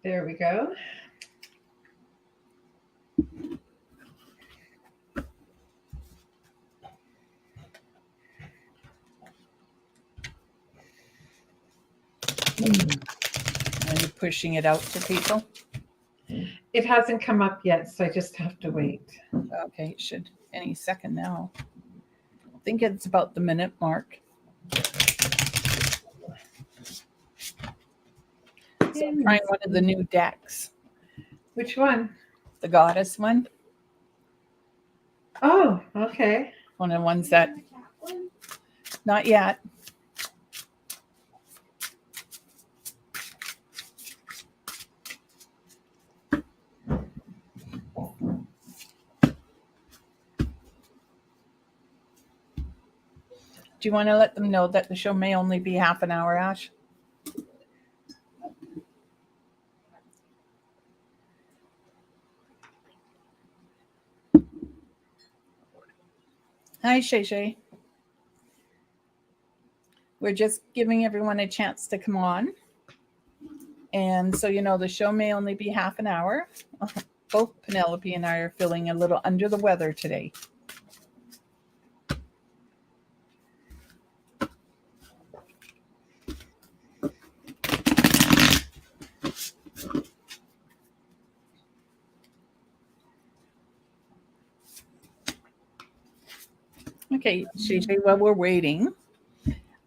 There we go. Are you pushing it out to people? It hasn't come up yet, so I just have to wait. Okay, it should any second now. I think it's about the minute mark. So I'm trying one of the new decks. Which one? The goddess one. Oh, okay. One of the ones that, not yet. Do you want to let them know that the show may only be half an hour, Ash? Hi, Shay Shay. We're just giving everyone a chance to come on. And so, you know, the show may only be half an hour. Both Penelope and I are feeling a little under the weather today. Okay, Shay Shay, while we're waiting,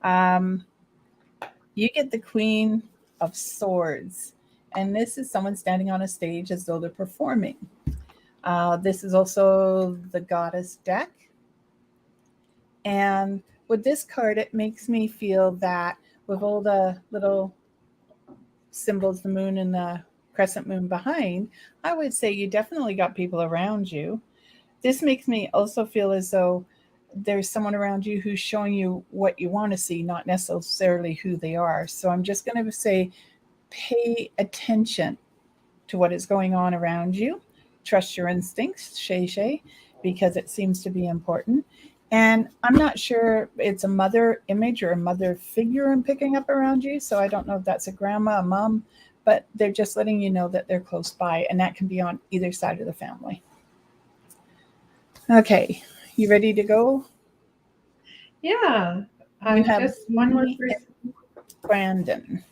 you get the Queen of Swords. And this is someone standing on a stage as though they're performing. This is also the Goddess deck. And with this card, it makes me feel that with all the little symbols, the moon and the crescent moon behind, I would say you definitely got people around you. This makes me also feel as though there's someone around you who's showing you what you want to see, not necessarily who they are. So I'm just going to say, pay attention to what is going on around you. Trust your instincts, Shay Shay, because it seems to be important. And I'm not sure it's a mother image or a mother figure I'm picking up around you. So I don't know if that's a grandma, a mom, but they're just letting you know that they're close by, and that can be on either side of the family. Okay, you ready to go? Yeah. You have just one more person. Brandon.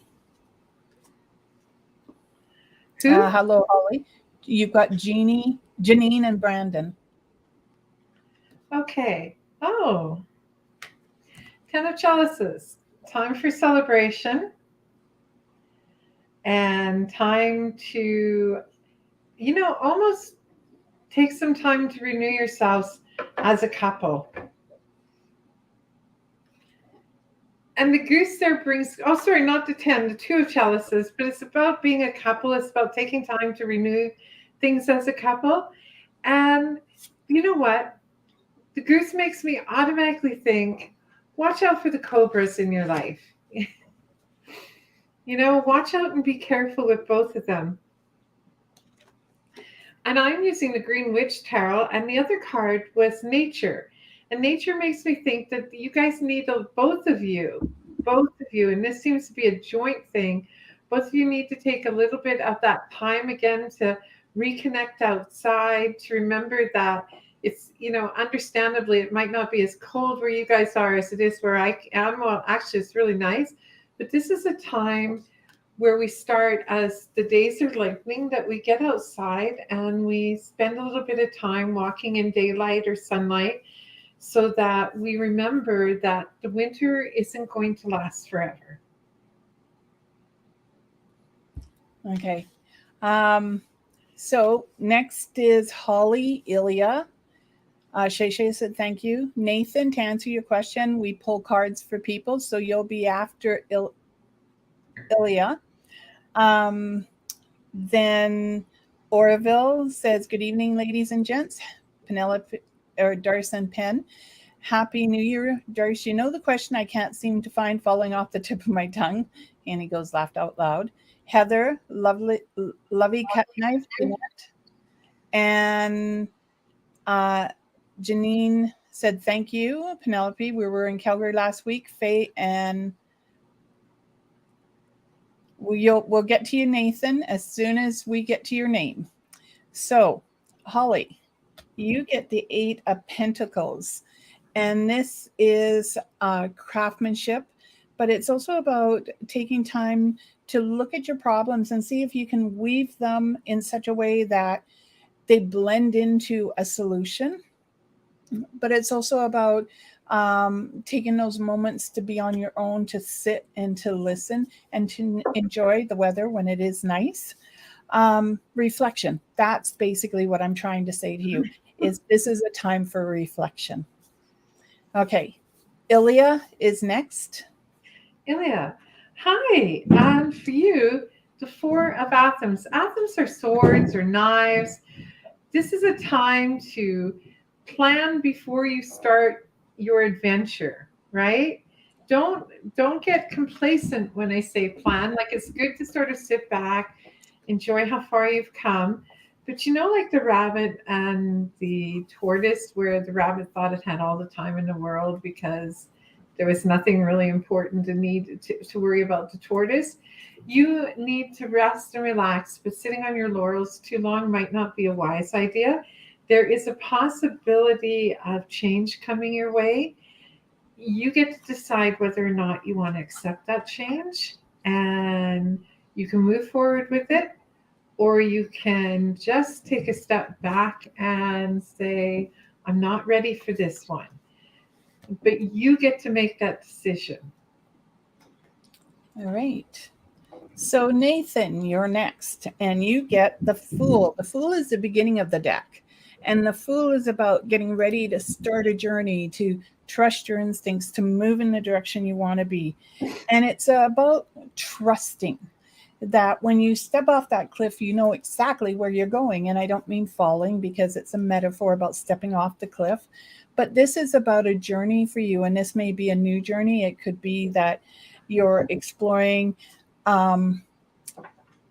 Who? Hello, Holly. You've got Janine and Brandon. Okay. Oh. 10 of Chalices. Time for celebration. And time to, almost take some time to renew yourselves as a couple. And the goose there brings, not the 10, the 2 of Chalices, but it's about being a couple. It's about taking time to renew things as a couple. And you know what? The goose makes me automatically think, watch out for the cobras in your life. Watch out and be careful with both of them. And I'm using the Green Witch Tarot, and the other card was Nature. And nature makes me think that you guys need both of you, and this seems to be a joint thing. Both of you need to take a little bit of that time again to reconnect outside, to remember that it's, understandably, it might not be as cold where you guys are as it is where I am. Well, actually, it's really nice. But this is a time where we start, as the days are lightening, that we get outside and we spend a little bit of time walking in daylight or sunlight, so that we remember that the winter isn't going to last forever. Okay. So next is Holly Ilya. Shay Shay said, thank you. Nathan, to answer your question, we pull cards for people, so you'll be after Ilya. Then Oroville says, good evening, ladies and gents. Penelope or Darce and Penn. Happy New Year, Darce. You know the question I can't seem to find falling off the tip of my tongue. And he goes, laughed out loud. Heather, lovely cut knife, and Janine said, thank you, Penelope. We were in Calgary last week. Faye and We'll get to you, Nathan, as soon as we get to your name. So, Holly, you get the Eight of Pentacles. And this is craftsmanship, but it's also about taking time to look at your problems and see if you can weave them in such a way that they blend into a solution. But it's also about taking those moments to be on your own, to sit and to listen and to enjoy the weather when it is nice. Reflection. That's basically what I'm trying to say to you, is this is a time for reflection. Okay. Ilya is next. Ilya, hi. For you, the Four of Atoms. Atoms are swords or knives. This is a time to plan before you start your adventure, right? Don't get complacent when I say plan. Like, it's good to sort of sit back, enjoy how far you've come. But like the rabbit and the tortoise, where the rabbit thought it had all the time in the world because there was nothing really important to worry about the tortoise. You need to rest and relax, but sitting on your laurels too long might not be a wise idea. There is a possibility of change coming your way. You get to decide whether or not you want to accept that change, and you can move forward with it, or you can just take a step back and say, I'm not ready for this one. But you get to make that decision. All right. So, Nathan, you're next, and you get the Fool. The Fool is the beginning of the deck, and the Fool is about getting ready to start a journey, to trust your instincts, to move in the direction you want to be. And it's about trusting that when you step off that cliff, you know exactly where you're going. And I don't mean falling, because it's a metaphor about stepping off the cliff. But this is about a journey for you, and this may be a new journey. It could be that you're exploring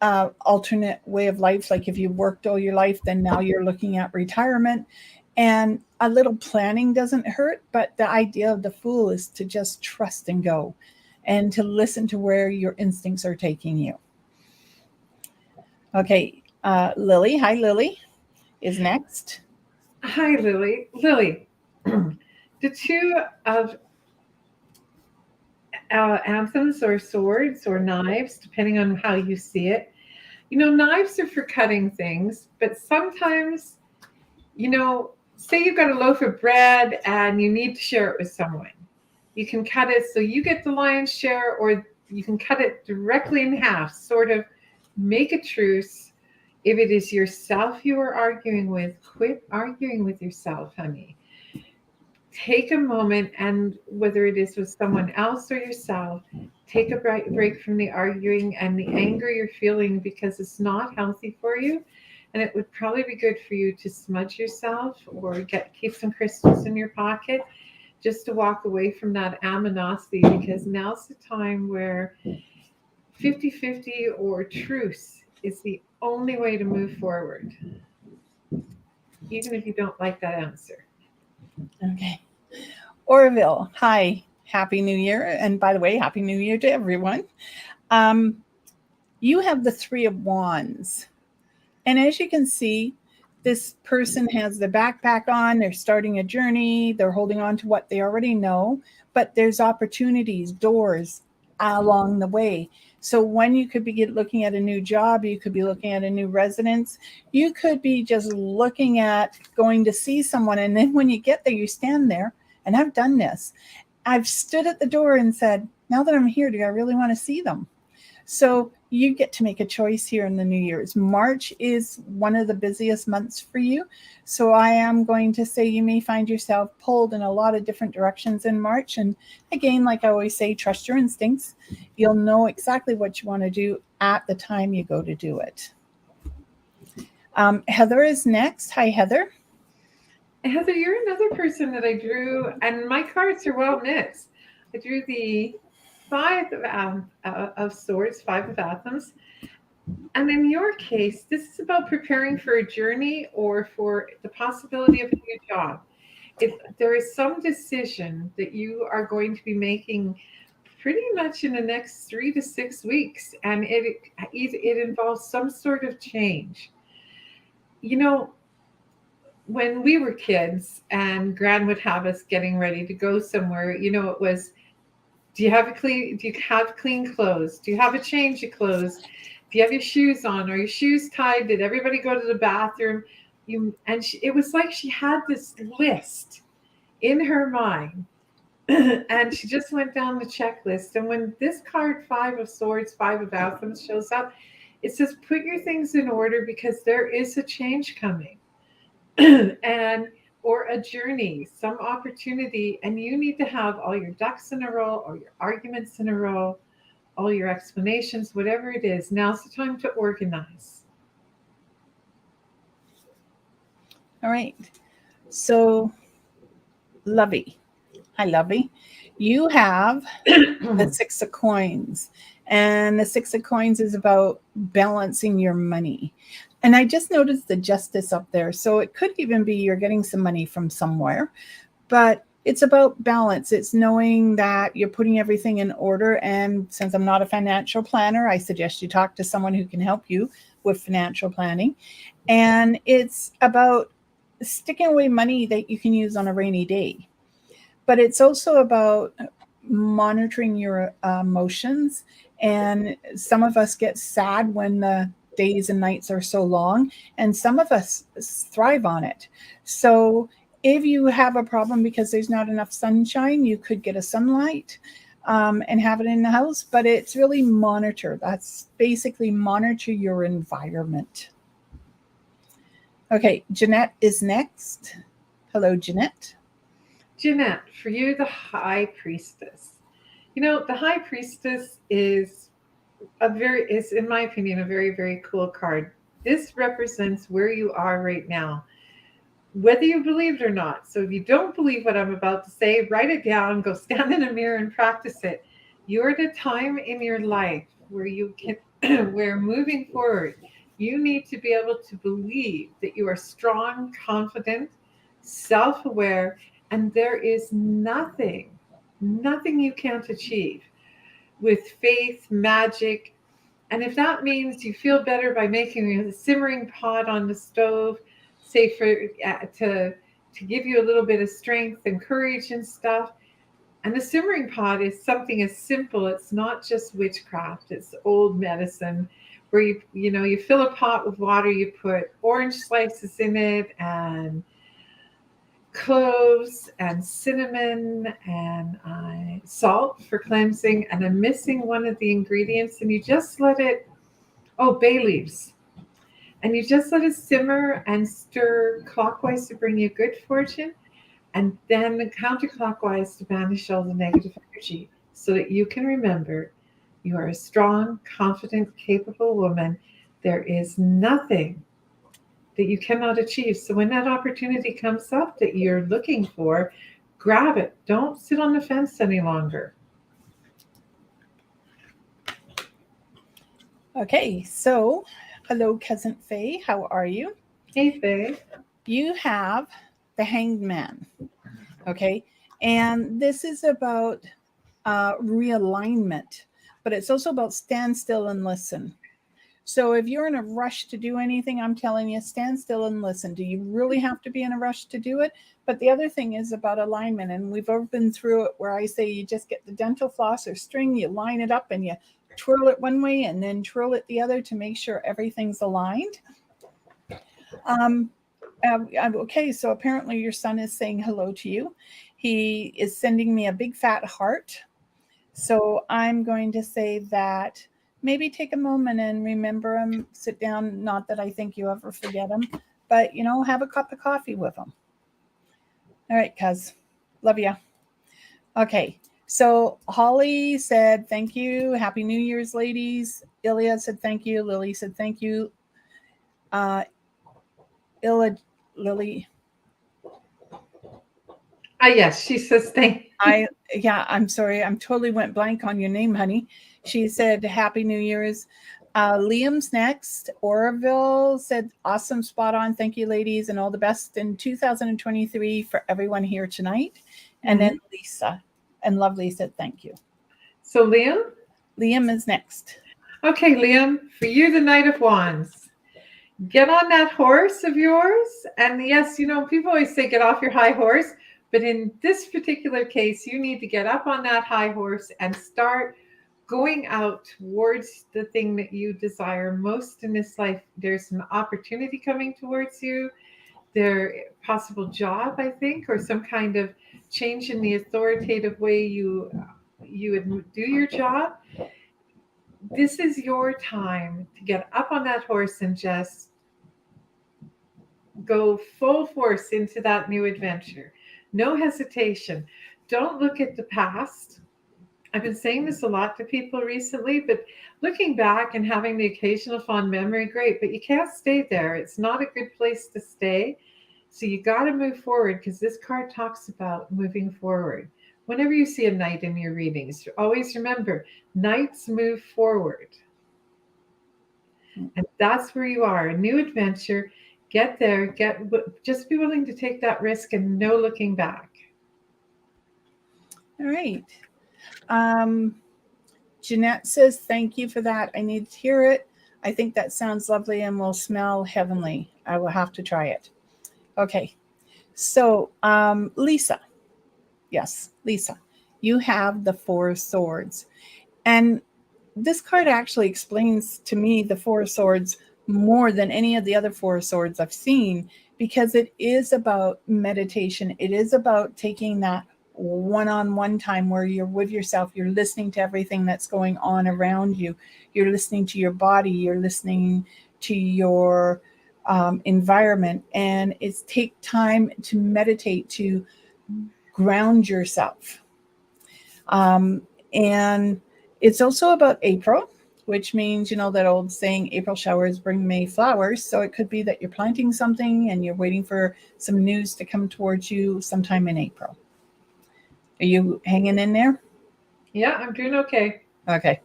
alternate way of life. Like if you worked all your life, then now you're looking at retirement. And a little planning doesn't hurt, but the idea of the Fool is to just trust and go, and to listen to where your instincts are taking you. Okay, Lily. Hi, Lily is next. Hi, Lily. Lily, the two of anthems or swords or knives, depending on how you see it. Knives are for cutting things, but sometimes, say you've got a loaf of bread and you need to share it with someone. You can cut it so you get the lion's share, or you can cut it directly in half, sort of make a truce. If it is yourself you are arguing with, quit arguing with yourself, honey. Take a moment, and whether it is with someone else or yourself, take a break from the arguing and the anger you're feeling, because it's not healthy for you. And it would probably be good for you to smudge yourself or keep some crystals in your pocket, just to walk away from that aminosity, because now's the time where 50-50 or truce is the only way to move forward, even if you don't like that answer. Okay. Orville, hi. Happy New Year. And by the way, Happy New Year to everyone. You have the Three of Wands. And as you can see, this person has the backpack on. They're starting a journey. They're holding on to what they already know. But there's opportunities, doors along the way. So when you could be looking at a new job, you could be looking at a new residence. You could be just looking at going to see someone. And then when you get there, you stand there. And I've done this. I've stood at the door and said, now that I'm here, do I really want to see them? So you get to make a choice here in the New Year's. March is one of the busiest months for you. So I am going to say you may find yourself pulled in a lot of different directions in March. And again, like I always say, trust your instincts. You'll know exactly what you want to do at the time you go to do it. Heather is next. Hi, Heather. Heather, you're another person that I drew, and my cards are well mixed. I drew the Five of Swords, Five of Atoms. And in your case, this is about preparing for a journey or for the possibility of a new job. If there is some decision that you are going to be making pretty much in the next 3 to 6 weeks, and it involves some sort of change. You know, when we were kids and Gran would have us getting ready to go somewhere, it was, do you have clean clothes? Do you have a change of clothes? Do you have your shoes on? Are your shoes tied? Did everybody go to the bathroom? It was like she had this list in her mind, and she just went down the checklist. And when this card, Five of Swords, Five of Outcomes, shows up, it says, put your things in order because there is a change coming. and or a journey, some opportunity, and you need to have all your ducks in a row, or your arguments in a row, all your explanations, whatever it is. Now's the time to organize. All right. So, Lovey. Hi, Lovey. You have the Six of Coins. And the Six of Coins is about balancing your money. And I just noticed the Justice up there. So it could even be you're getting some money from somewhere. But it's about balance. It's knowing that you're putting everything in order. And since I'm not a financial planner, I suggest you talk to someone who can help you with financial planning. And it's about sticking away money that you can use on a rainy day. But it's also about monitoring your emotions. And some of us get sad when the days and nights are so long, and some of us thrive on it. So if you have a problem because there's not enough sunshine, you could get a sunlight and have it in the house, but it's really monitor. That's basically monitor your environment. Okay, Jeanette is next. Hello, Jeanette. Jeanette, for you, the High Priestess. The High Priestess is in my opinion, a very, very cool card. This represents where you are right now, whether you believe it or not. So if you don't believe what I'm about to say, write it down, go stand in a mirror and practice it. You're at a time in your life where you can, where moving forward, you need to be able to believe that you are strong, confident, self-aware, and there is nothing you can't achieve with faith, magic. And if that means you feel better by making a simmering pot on the stove, say to give you a little bit of strength and courage and stuff. And the simmering pot is something as simple. It's not just witchcraft. It's old medicine where you fill a pot with water, you put orange slices in it and cloves and cinnamon and salt for cleansing, and I'm missing one of the ingredients, and you just let it, bay leaves, and you just let it simmer and stir clockwise to bring you good fortune, and then counterclockwise to banish all the negative energy, so that you can remember you are a strong, confident, capable woman. There is nothing that you cannot achieve. So when that opportunity comes up that you're looking for, grab it. Don't sit on the fence any longer. Okay, so hello, Cousin Faye. How are you? Hey, Faye. You have the Hanged Man. Okay, and this is about realignment, but it's also about stand still and listen. So if you're in a rush to do anything, I'm telling you, stand still and listen. Do you really have to be in a rush to do it? But the other thing is about alignment. And we've all been through it where I say you just get the dental floss or string, you line it up and you twirl it one way and then twirl it the other to make sure everything's aligned. Okay, so apparently your son is saying hello to you. He is sending me a big fat heart. So I'm going to say that maybe take a moment and remember him, sit down. Not that I think you ever forget him, but, have a cup of coffee with him. All right, cuz. Love ya. Okay. So Holly said, thank you. Happy New Year's, ladies. Ilya said, thank you. Lily said, thank you. Lily. Yes, she says thank you. I'm sorry. I'm totally went blank on your name, honey. She said, Happy New Year's. Liam's next. Oroville said, awesome, spot on. Thank you, ladies, and all the best in 2023 for everyone here tonight. And then Lisa and Lovely said, thank you. So, Liam? Liam is next. Okay, Liam, for you, the Knight of Wands. Get on that horse of yours. And yes, people always say get off your high horse. But in this particular case, you need to get up on that high horse and start going out towards the thing that you desire most in this life. There's an opportunity coming towards you. There possible job, I think, or some kind of change in the authoritative way you would do your job. This is your time to get up on that horse and just go full force into that new adventure. No hesitation. Don't look at the past. I've been saying this a lot to people recently, but looking back and having the occasional fond memory, great, but you can't stay there. It's not a good place to stay. So you got to move forward, because this card talks about moving forward. Whenever you see a knight in your readings, always remember, knights move forward. And that's where you are, a new adventure. Get there, just be willing to take that risk and no looking back. All right. Jeanette says, thank you for that. I need to hear it. I think that sounds lovely and will smell heavenly. I will have to try it. Okay. So, Lisa. Yes, Lisa. You have the Four of Swords. And this card actually explains to me the Four of Swords more than any of the other Four of Swords I've seen, because it is about meditation. It is about taking that one-on-one time where you're with yourself. You're listening to everything that's going on around you. You're listening to your body. You're listening to your environment. And it's take time to meditate, to ground yourself. And it's also about April, which means, that old saying, April showers bring May flowers. So it could be that you're planting something and you're waiting for some news to come towards you sometime in April. Are you hanging in there? Yeah, I'm doing okay. Okay.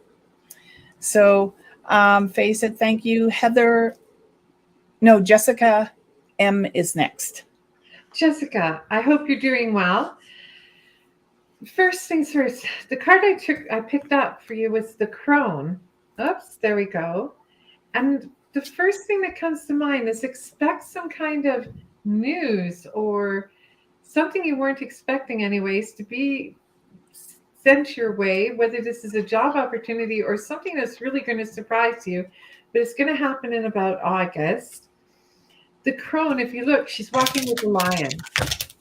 So Faye said, thank you. Jessica M is next. Jessica, I hope you're doing well. First things first, the card I picked up for you was the crone. Oops, there we go. And the first thing that comes to mind is expect some kind of news or something you weren't expecting anyways to be sent your way, whether this is a job opportunity or something that's really going to surprise you, but it's going to happen in about August. The crone, if you look, she's walking with a lion.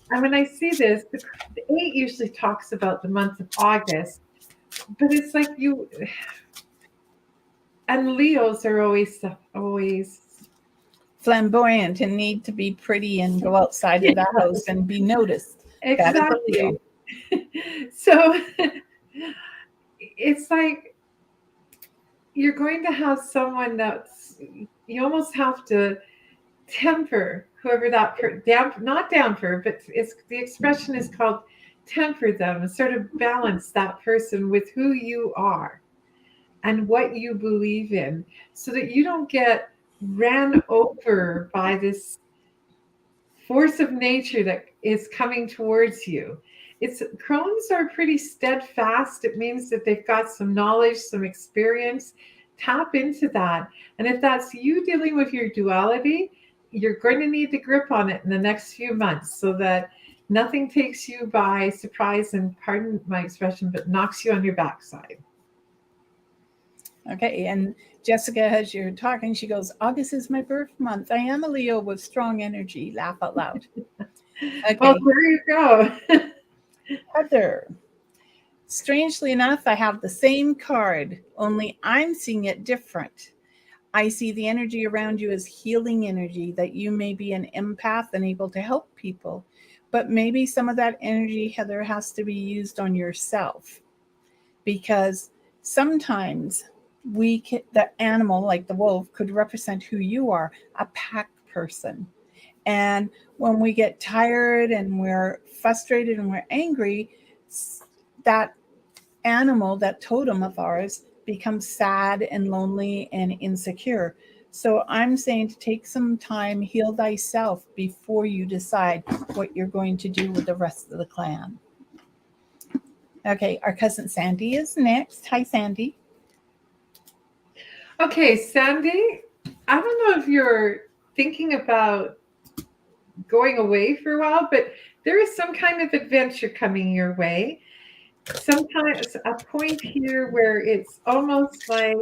And when I see this, the 8 usually talks about the month of August, but it's like and Leos are always flamboyant and need to be pretty and go outside of the house and be noticed. Exactly. So it's like you're going to have someone you almost have to temper whoever not damper, but the expression is called temper them, and sort of balance that person with who you are and what you believe in, so that you don't get ran over by this force of nature that is coming towards you. Crones are pretty steadfast. It means that they've got some knowledge, some experience. Tap into that. And if that's you dealing with your duality, you're going to need to grip on it in the next few months, so that nothing takes you by surprise and, pardon my expression, but knocks you on your backside. Okay, and Jessica, as you're talking, she goes, August is my birth month. I am a Leo with strong energy. Laugh out loud. Okay. Well, there you go. Heather. Strangely enough, I have the same card, only I'm seeing it different. I see the energy around you as healing energy, that you may be an empath and able to help people. But maybe some of that energy, Heather, has to be used on yourself. Because sometimes the animal, like the wolf, could represent who you are, a pack person. And when we get tired and we're frustrated and we're angry, that animal, that totem of ours, becomes sad and lonely and insecure. So I'm saying to take some time, heal thyself before you decide what you're going to do with the rest of the clan. Okay, our cousin Sandy is next. Hi, Sandy. Okay, Sandy, I don't know if you're thinking about going away for a while, but there is some kind of adventure coming your way. Sometimes a point here where it's almost like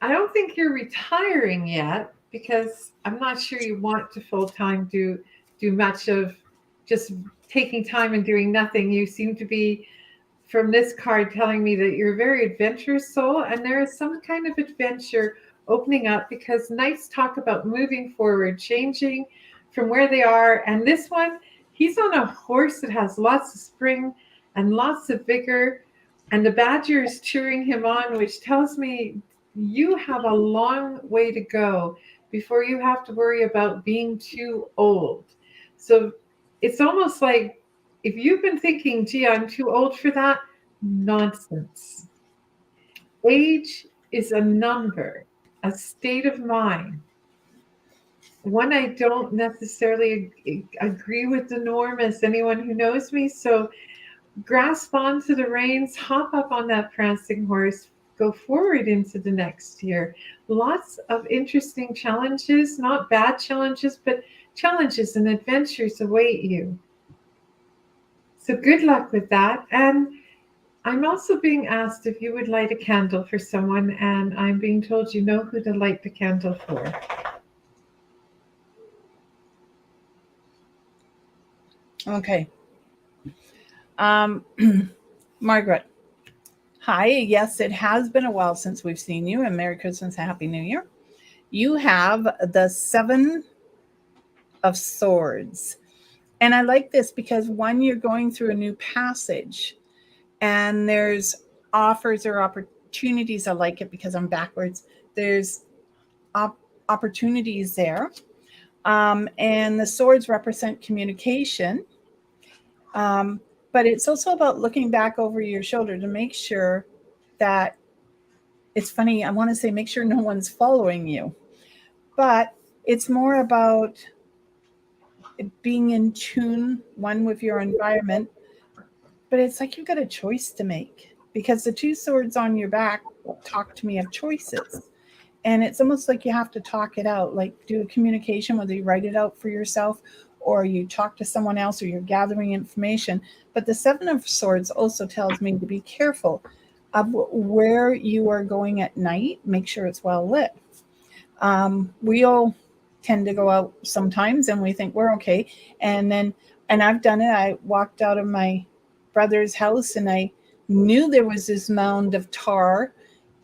I don't think you're retiring yet because I'm not sure you want to full time do much of just taking time and doing nothing. You seem to be from this card telling me that you're a very adventurous soul and there is some kind of adventure opening up because knights talk about moving forward, changing from where they are. And this one, he's on a horse that has lots of spring and lots of vigor. And the badger is cheering him on, which tells me you have a long way to go before you have to worry about being too old. So it's almost like if you've been thinking, gee, I'm too old for that, nonsense. Age is a number, a state of mind. One I don't necessarily agree with the norm as anyone who knows me. So grasp onto the reins, hop up on that prancing horse, go forward into the next year. Lots of interesting challenges, not bad challenges, but challenges and adventures await you. So good luck with that. And I'm also being asked if you would light a candle for someone, and I'm being told you know who to light the candle for. Okay. Margaret. Hi. Yes, it has been a while since we've seen you, and Merry Christmas, Happy New Year. You have the 7 of Swords. And I like this because one, you're going through a new passage and there's offers or opportunities. I like it because I'm backwards. There's opportunities there. And the swords represent communication. But it's also about looking back over your shoulder to make sure that it's funny. I want to say make sure no one's following you, but it's more about being in tune, one, with your environment. But it's like you've got a choice to make because the 2 swords on your back talk to me of choices. And it's almost like you have to talk it out, like do a communication, whether you write it out for yourself or you talk to someone else or you're gathering information. But the 7 of Swords also tells me to be careful of where you are going at night. Make sure it's well lit. We all tend to go out sometimes and we think we're okay. And I've done it. I walked out of my brother's house and I knew there was this mound of tar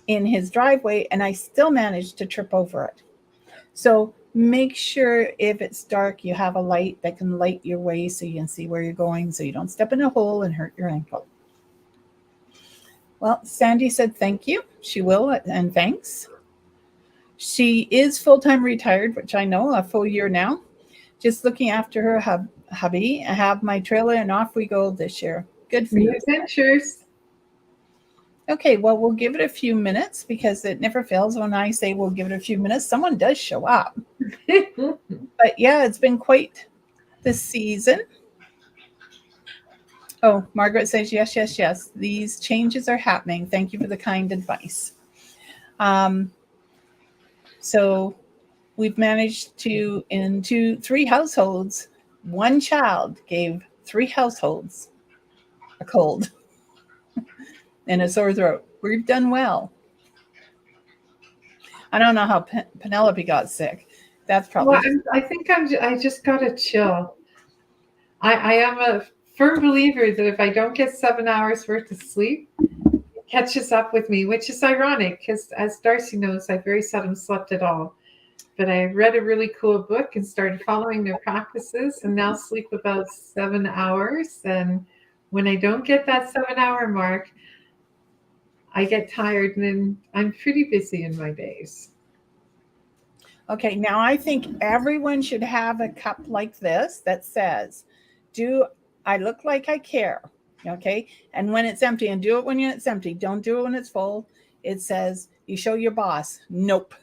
in his driveway and I still managed to trip over it. So make sure if it's dark, you have a light that can light your way so you can see where you're going so you don't step in a hole and hurt your ankle. Well, Sandy said thank you. She will, and thanks. She is full-time retired, which I know, a full year now. Just looking after her hubby. I have my trailer and off we go this year. Good for New you. adventures. Okay, well, we'll give it a few minutes because it never fails when I say we'll give it a few minutes. Someone does show up. But yeah, it's been quite the season. Oh, Margaret says, yes, yes, yes. These changes are happening. Thank you for the kind advice. So we've managed to, into 3 households, 1 child gave 3 households a cold and a sore throat. We've done well. I don't know how Penelope got sick. That's probably. Well, I think I just got a chill. I am a firm believer that if I don't get 7 hours worth of sleep, it catches up with me, which is ironic because, as Darcy knows, I very seldom slept at all. But I read a really cool book and started following their practices and now sleep about 7 hours. And when I don't get that 7 hour mark, I get tired and then I'm pretty busy in my days. Okay, now I think everyone should have a cup like this that says, do I look like I care? Okay, and when it's empty, and do it when it's empty. Don't do it when it's full. It says, you show your boss. Nope.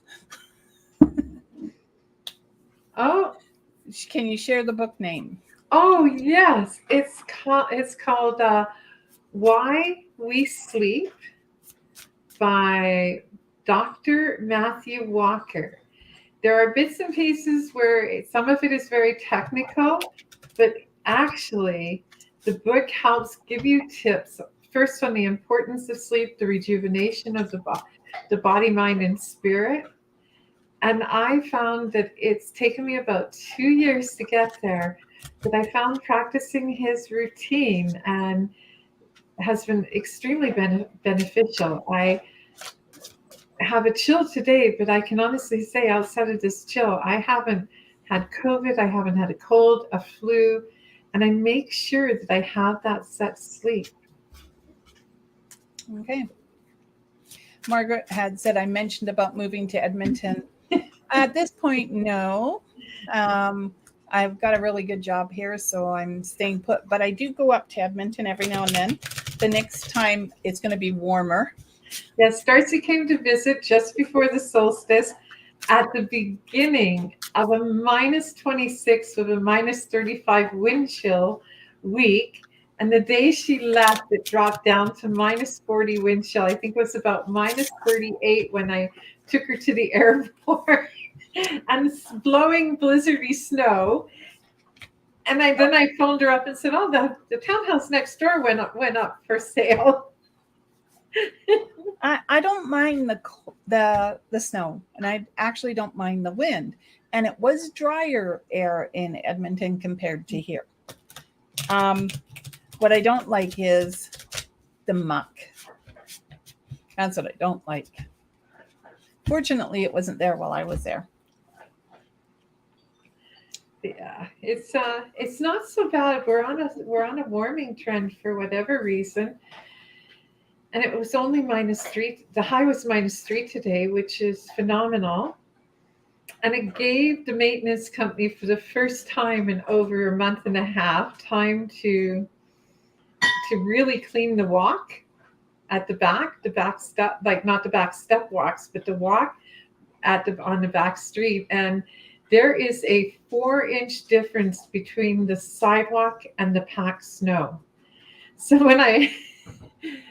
Oh, Can you share the book name? Oh yes, it's called Why We Sleep by Dr. Matthew Walker. There are bits and pieces where some of it is very technical, but actually, the book helps give you tips. First, on the importance of sleep, the rejuvenation of the body, mind, and spirit. And I found that it's taken me about 2 years to get there, but I found practicing his routine and has been extremely beneficial. I have a chill today, but I can honestly say outside of this chill, I haven't had COVID, I haven't had a cold, a flu, and I make sure that I have that set sleep. Okay. Margaret had said I mentioned about moving to Edmonton. At this point, no. I've got a really good job here, so I'm staying put. But I do go up to Edmonton every now and then. The next time it's going to be warmer. Yes, Darcy came to visit just before the solstice at the beginning of a minus 26 with a minus 35 wind chill week. And the day she left, it dropped down to minus 40 wind chill. I think it was about minus 38 when I took her to the airport and blowing blizzardy snow. And then I phoned her up and said, "Oh, the townhouse next door went up for sale." I don't mind the snow, and I actually don't mind the wind. And it was drier air in Edmonton compared to here. What I don't like is the muck. That's what I don't like. Fortunately, it wasn't there while I was there. Yeah, it's not so bad. We're on a warming trend for whatever reason. And it was only -3. The high was -3 today, which is phenomenal. And it gave the maintenance company for the first time in over a month and a half time to really clean the walk at the back step, like not the back step walks, but the walk on the back street. And there is a 4-inch difference between the sidewalk and the packed snow. So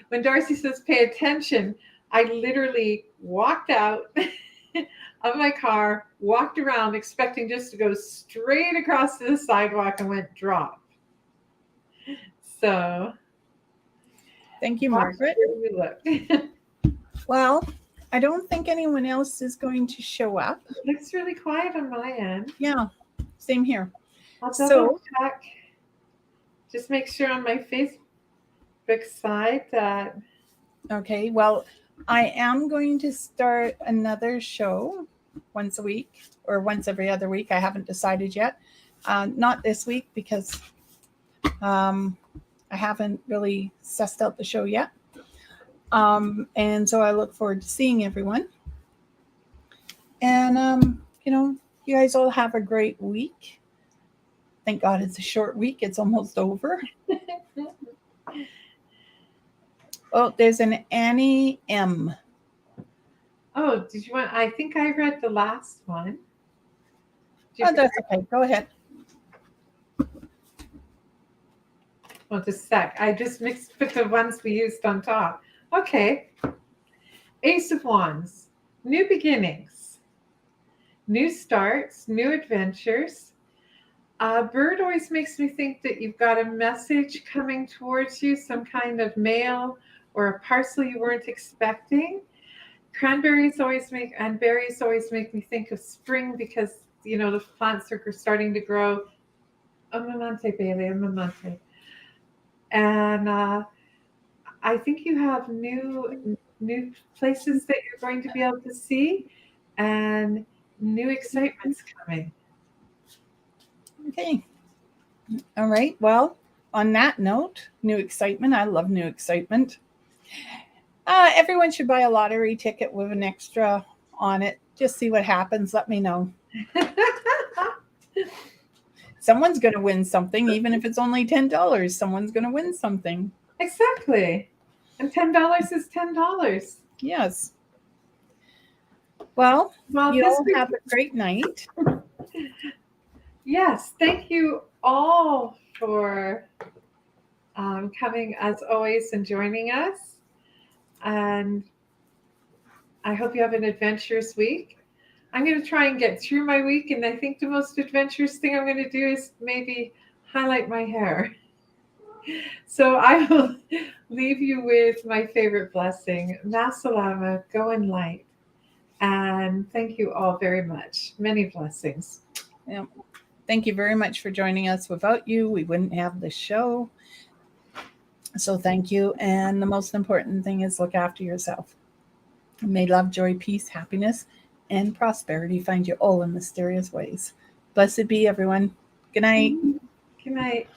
when Darcy says pay attention, I literally walked out of my car, walked around expecting just to go straight across to the sidewalk and went drop. So thank you, Margaret. Well, I don't think anyone else is going to show up. It looks really quiet on my end. Yeah, same here. I'll double check. Just make sure on my Facebook side that. Okay, well, I am going to start another show once a week or once every other week. I haven't decided yet. Not this week because I haven't really sussed out the show yet. And so I look forward to seeing everyone. And, you guys all have a great week. Thank God it's a short week. It's almost over. Oh, there's an Annie M. Oh, did you want? I think I read the last one. Oh, that's okay. Go ahead. Well, just a sec. I just put the ones we used on top. Okay. Ace of Wands. New beginnings. New starts. New adventures. Bird always makes me think that you've got a message coming towards you, some kind of mail or a parcel you weren't expecting. Berries always make me think of spring because, the plants are starting to grow. Amamante, Bailey, amamante. And I think you have new places that you're going to be able to see and new excitements coming. Okay. All right. Well, on that note, new excitement. I love new excitement. Everyone should buy a lottery ticket with an extra on it. Just see what happens. Let me know. Someone's going to win something, even if it's only $10. Someone's going to win something. Exactly. And $10 is $10. Yes. Well, you all have a great night. Yes. Thank you all for coming as always and joining us. And I hope you have an adventurous week. I'm going to try and get through my week. And I think the most adventurous thing I'm going to do is maybe highlight my hair. So I will leave you with my favorite blessing. Masalama, go in light. And thank you all very much. Many blessings. Yeah. Thank you very much for joining us. Without you, we wouldn't have this show. So thank you. And the most important thing is look after yourself. May love, joy, peace, happiness, and prosperity find you all in mysterious ways. Blessed be everyone. Good night. Good night.